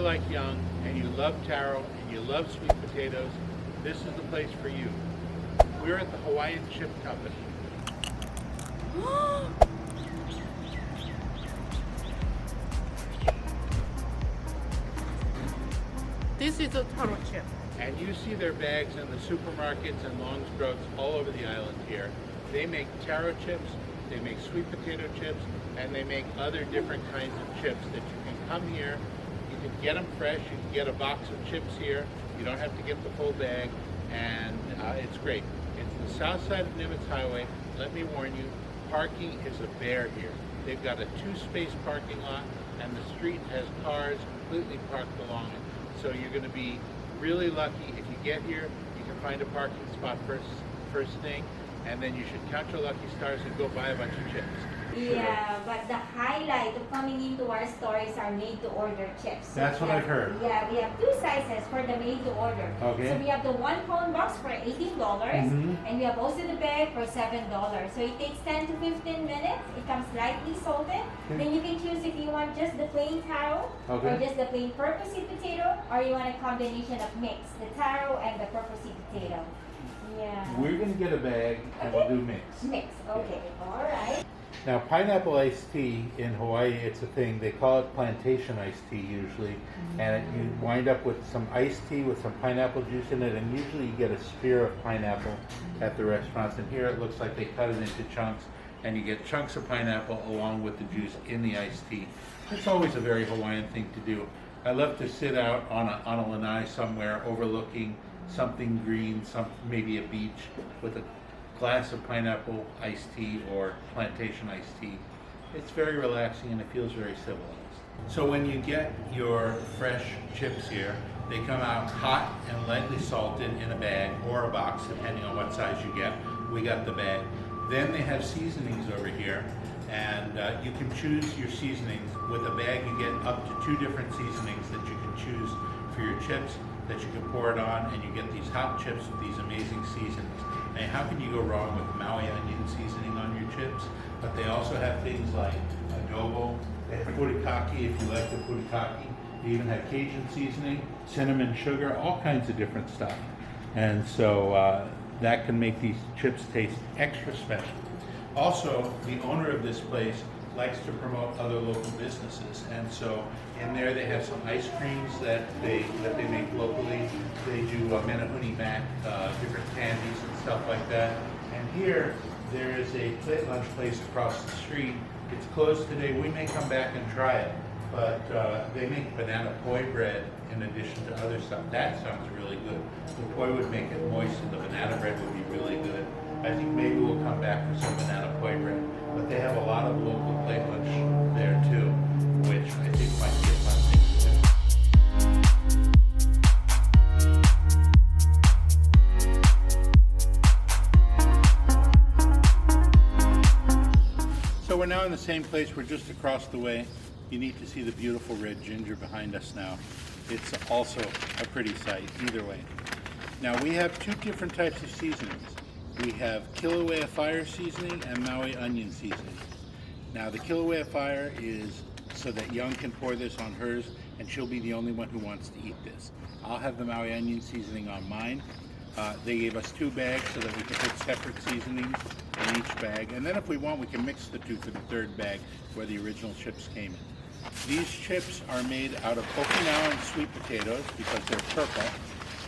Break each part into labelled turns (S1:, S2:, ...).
S1: you're like Young and you love taro and you love sweet potatoes, this is the place for you. We're at the Hawaiian Chip Company.
S2: This is a Taro chip.
S1: And you see their bags in the supermarkets and Long's Drugs all over the island here. They make taro chips, they make sweet potato chips, and they make other different kinds of chips that you can come here. You can get them fresh. You can get a box of chips here. You don't have to get the full bag, and it's great. It's the south side of Nimitz Highway. Let me warn you, parking is a bear here. They've got a 2-space parking lot, and the street has cars completely parked along it. So you're going to be really lucky if you get here. You can find a parking spot first thing, and then you should count your lucky stars and go buy a bunch of chips.
S3: Yeah, but the highlight of coming into our store is our made-to-order chips. So
S1: That's what I've heard.
S3: Yeah, we have 2 sizes for the made-to-order.
S1: Okay.
S3: So we have the 1-pound box for $18, and we have also the bag for $7. So it takes 10 to 15 minutes. It comes lightly salted. Then you can choose if you want just the plain taro, or just the plain purple sweet potato, or you want a combination of mix, the taro and the purple sweet potato. Yeah.
S1: We're going to get a bag and we'll do mix.
S3: Mix, okay, all right.
S1: Now, pineapple iced tea in Hawaii, it's a thing. They call it plantation iced tea usually, and you wind up with some iced tea with some pineapple juice in it, and usually you get a spear of pineapple at the restaurants. And here it looks like they cut it into chunks, and you get chunks of pineapple along with the juice in the iced tea. It's always a very Hawaiian thing to do. I love to sit out on a lanai somewhere overlooking something green, maybe a beach, with a glass of pineapple iced tea or plantation iced tea. It's very relaxing and it feels very civilized. So when you get your fresh chips here, they come out hot and lightly salted in a bag or a box, depending on what size you get. We got the bag. Then they have seasonings over here, and you can choose your seasonings. With a bag, you get up to 2 different seasonings that you can choose for your chips, that you can pour it on, and you get these hot chips with these amazing seasonings. And how can you go wrong with Maui onion seasoning on your chips? But they also have things like adobo, they have furikake if you like the furikake. They even have Cajun seasoning, cinnamon, sugar, all kinds of different stuff. And so that can make these chips taste extra special. Also, the owner of this place likes to promote other local businesses, and so in there they have some ice creams that they make locally. They do menehune mac, different candies and stuff like that. And here there is a plate lunch place across the street. It's closed today. We may come back and try it, but they make banana poi bread in addition to other stuff. That sounds really good. The poi would make it moist, and the banana bread would be really good. I think maybe we'll come back for some banana poi bread. But they have a lot of local plate lunch there too, which I think might be a fun thing to do. So we're now in the same place. We're just across the way. You need to see the beautiful red ginger behind us now. It's also a pretty sight either way. Now we have 2 different types of seasonings. We have Kilauea fire seasoning and Maui onion seasoning. Now the Kilauea fire is so that Young can pour this on hers, and she'll be the only one who wants to eat this. I'll have the Maui onion seasoning on mine. They gave us 2 bags so that we can put separate seasonings in each bag, and then if we want we can mix the 2 for the 3rd bag where the original chips came in. These chips are made out of Okinawan sweet potatoes because they're purple,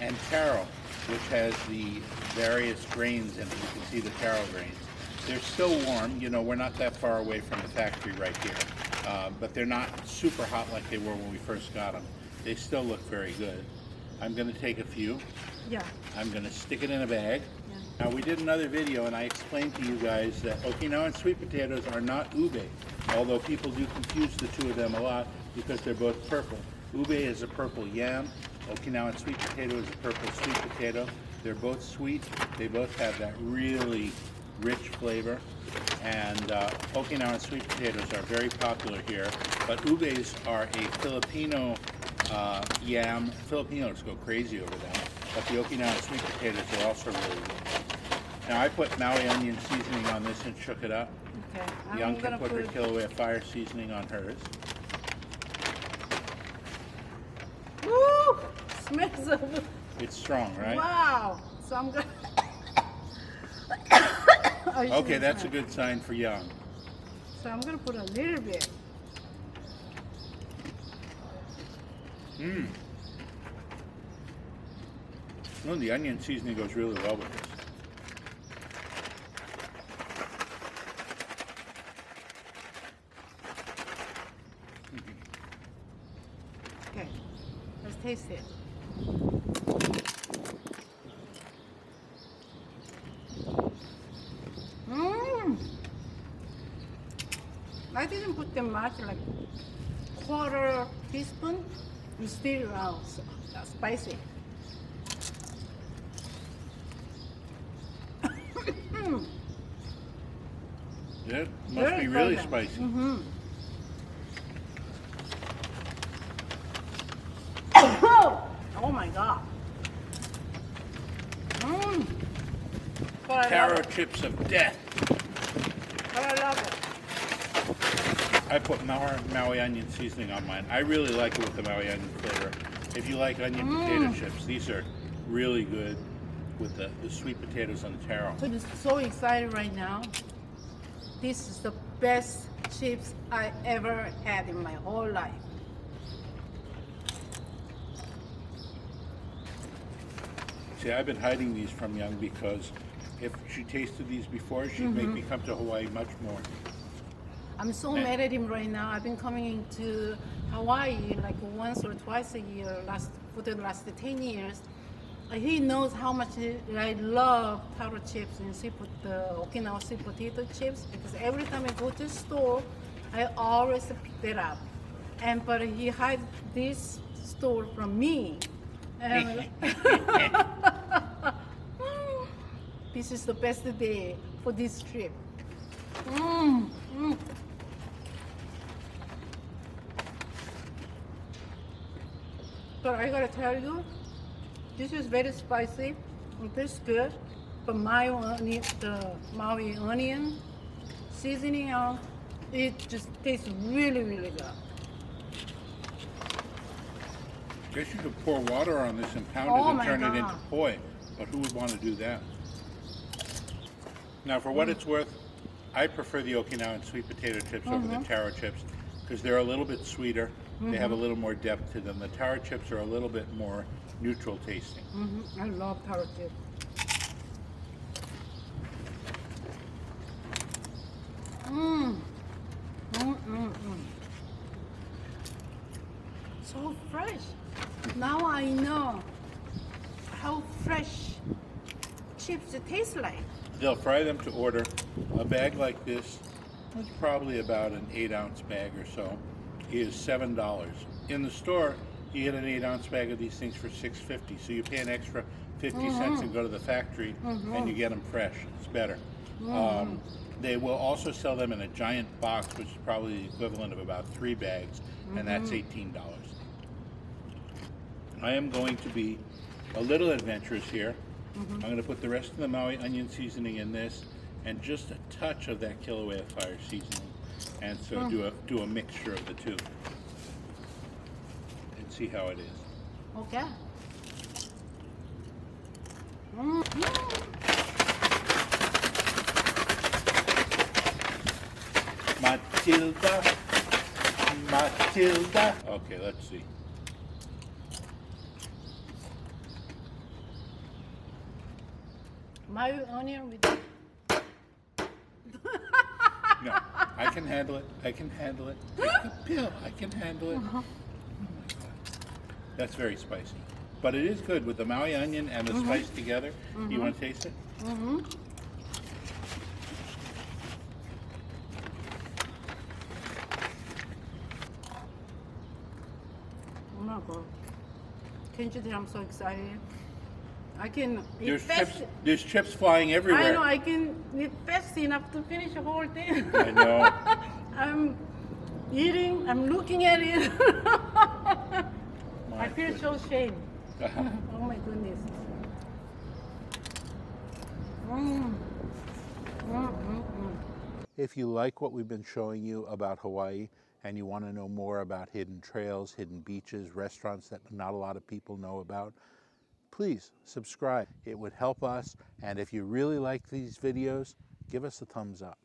S1: and taro, which has the various grains in it. You can see the taro grains. They're still warm. You know, we're not that far away from the factory right here, but they're not super hot like they were when we first got them. They still look very good. I'm going to take a few.
S2: Yeah.
S1: I'm going to stick it in a bag. Now, we did another video and I explained to you guys that Okinawan sweet potatoes are not ube, although people do confuse the 2 of them a lot because they're both purple. Ube is a purple yam. Okinawan sweet potato is a purple sweet potato. They're both sweet. They both have that really rich flavor. And Okinawan sweet potatoes are very popular here. But ubes are a Filipino yam. Filipinos go crazy over them. But the Okinawan sweet potatoes are also really good. Now I put Maui onion seasoning on this and shook it up.
S2: Okay.
S1: Young can put her Kilauea fire seasoning on hers.
S2: Smells so good.
S1: It's strong, right?
S2: Wow. So I'm gonna. Oh, you
S1: Okay,
S2: should
S1: that's a
S2: smell.
S1: good sign for young.
S2: So I'm gonna put a little bit.
S1: Mmm. Oh, the onion seasoning goes really well with this.
S2: Okay, let's taste it. Mmm. I didn't put them much, like quarter teaspoon. It's still spicy.
S1: It must
S2: Very
S1: be really
S2: spicy.
S1: spicy.
S2: Mm-hmm. Oh my god. Mmm. But I love
S1: Taro
S2: it.
S1: chips of death.
S2: But I love it.
S1: I put Maui onion seasoning on mine. I really like it with the Maui onion flavor. If you like onion potato chips, these are really good with the sweet potatoes and the taro.
S2: I'm so excited right now. This is the best chips I ever had in my whole life.
S1: See, I've been hiding these from Young because if she tasted these before, she'd make me come to Hawaii much more.
S2: I'm so mad at him right now. I've been coming to Hawaii like once or twice a year for the last 10 years. He knows how much I love taro chips and the Okinawa sweet potato chips, because every time I go to the store, I always pick that up. But he hides this store from me. And this is the best day for this trip. Mm, mm. But I gotta tell you, this is very spicy. It tastes good, but the Maui onion seasoning, it just tastes really, really good.
S1: Guess you could pour water on this and pound
S2: Oh
S1: it and
S2: my
S1: turn it into
S2: God.
S1: poi, but who would want to do that? Now, for what it's worth, I prefer the Okinawan sweet potato chips over the taro chips because they're a little bit sweeter. They have a little more depth to them. The taro chips are a little bit more neutral tasting.
S2: I love taro chips. So fresh. Now I know how fresh chips taste like.
S1: They'll fry them to order. A bag like this, it's probably about an 8-ounce bag or so, is $7. In the store, you get an 8-ounce bag of these things for $6.50. So you pay an extra 50 cents and go to the factory and you get them fresh. It's better. They will also sell them in a giant box, which is probably the equivalent of about 3 bags, and that's $18. I am going to be a little adventurous here. I'm going to put the rest of the Maui onion seasoning in this and just a touch of that Kilauea fire seasoning, and so do a mixture of the two and see how it is.
S2: Okay.
S1: Matilda. Okay, let's see.
S2: Maui onion with
S1: No, I can handle it. I can handle it. Take the pill. I can handle it. Oh my God. That's very spicy. But it is good with the Maui onion and the spice together. You want to taste it?
S2: Oh my God. Can't you tell I'm so excited? I can eat
S1: There's
S2: fast.
S1: chips. There's chips flying everywhere.
S2: I know, I can eat fast enough to finish the whole thing.
S1: I know.
S2: I'm eating, I'm looking at it.
S1: My
S2: I feel so
S1: goodness.
S2: ashamed. Oh my goodness. Mm.
S1: If you like what we've been showing you about Hawaii and you want to know more about hidden trails, hidden beaches, restaurants that not a lot of people know about, please subscribe. It would help us, and if you really like these videos, give us a thumbs up.